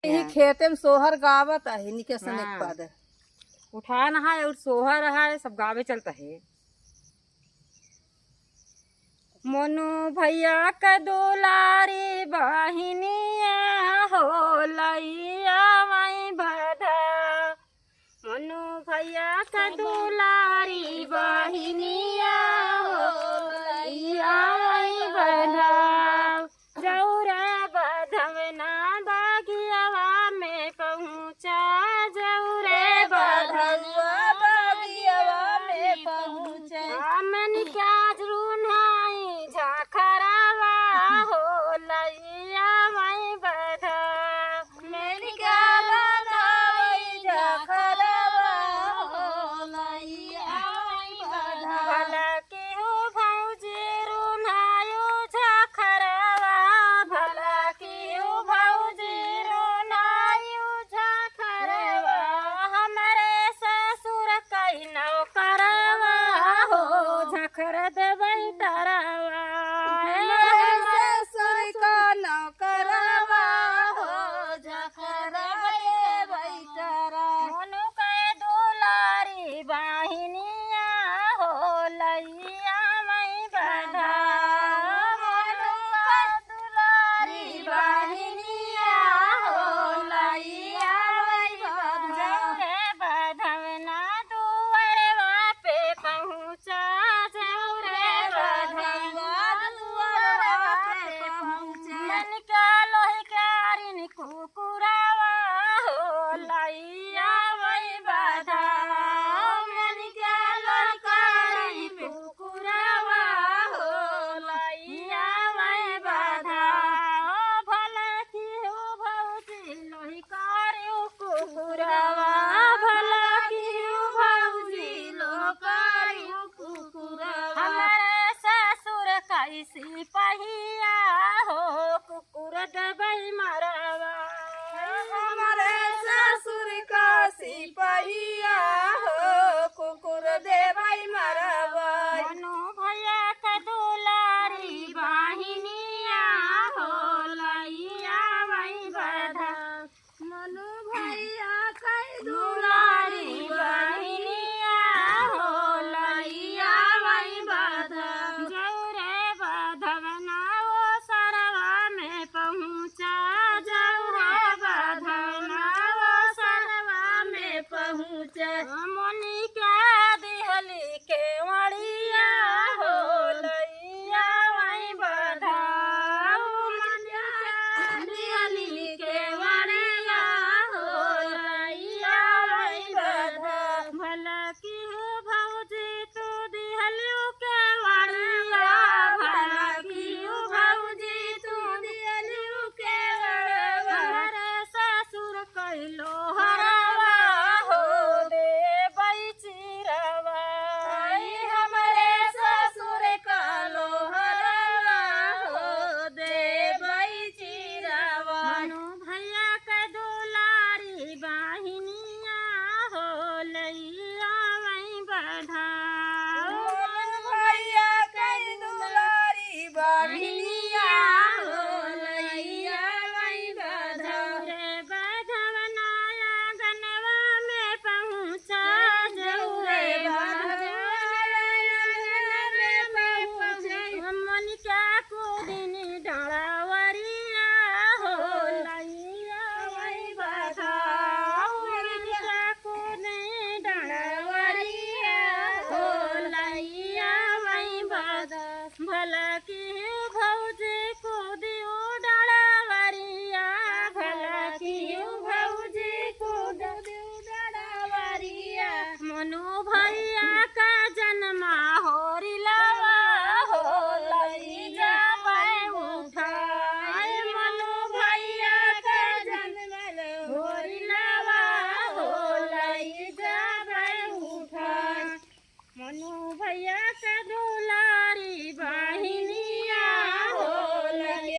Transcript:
यही खेते में सोहर गावत है निके सने के बाद उठाना है और सोहर है सब गावे चलता है। मोनू भैया का दुलारी बहिनिया हो लैया माई बधा। मोनू भैया का दुलारी बहिनिया हो लैया माई बधा। जौरे बधवना बागियावा में पहुँचा। जौरे बधवा बागियावा में पहुँचा। हमन क्या जरूनाई झाखरावा हो लैया माई बधा। मैंने क्या बधाई झाखरावा हो लैया माई बधा। भला की हो भौजी रुनायो झाखरावा। भला की हो भौजी रुनायो झाखरावा। हमारे ससुर कई नौकरवा हो झाखर देबै तारावा। ससुर का नौकरवा हो झाखर देबै तारा। मोनू के दुलारी बहिनिया हो लैया माई बधा। मोनू के दुलारी बहिनिया हो लैया माई बधा। जौरे बधवना दुअरवा पे पहुँचा। जौरे बधवना दुअरवा पे पहुँचा। मन का लोही क्यारिन कुकुरावा हो लैया माई बधा। मन का लोही क्यारिन कुकुरावा हो लैया माई बधा। भला की हो भौजी लोही क्यारिन कुकुरावा। भला की हो भौजी लोही क्यारिन कुकुरावा। हमारे ससुर कैसी पहिया हो कुकुर देबै मरवा। हमारे ससुर का सिपहिया हो कुकुर देबै मरवा। मोनू भैया का दुलारी बहिनिया हो लैया माई बधा। मनु भैया कई दुलारी बहिनिया हो लैया माई बधा। जौरे बधवना वो सरवा में पहुँचा। जौरे बधवना वो सरवा में पहुँचा। मोनी क्या दिहली के वड़िया हो लैया माई बधा। दिहली के वड़िया हो लैया माई बधा। भला की हो भौजी तू दिहलियो के वड़िया। भला की हो भौजी तू दिहलियो के वड़िया। हमारे ससुर कैलो हरावा हो देबै चिरवा। हमारे ससुर कैलो हरावा हो देबै चिरवा। मोनू भैया का दुलारी बहिनिया हो लैया माई बधा। मनु भैया कई दुलारी बहिनिया हो लैया माई बधा। जौरे बधवना आंगनवा में पहुँचा। जौरे बधवना में पहुँचा। मन क्या कुदिन डालावरिया हो लैया माई बधा। मन क्या कुदिन डालावरिया हो लैया माई बधा। भला की हो भौजी कुदियो डालावरिया। भला की हो भौजी कुदियो डालावरिया। मोनू भैया का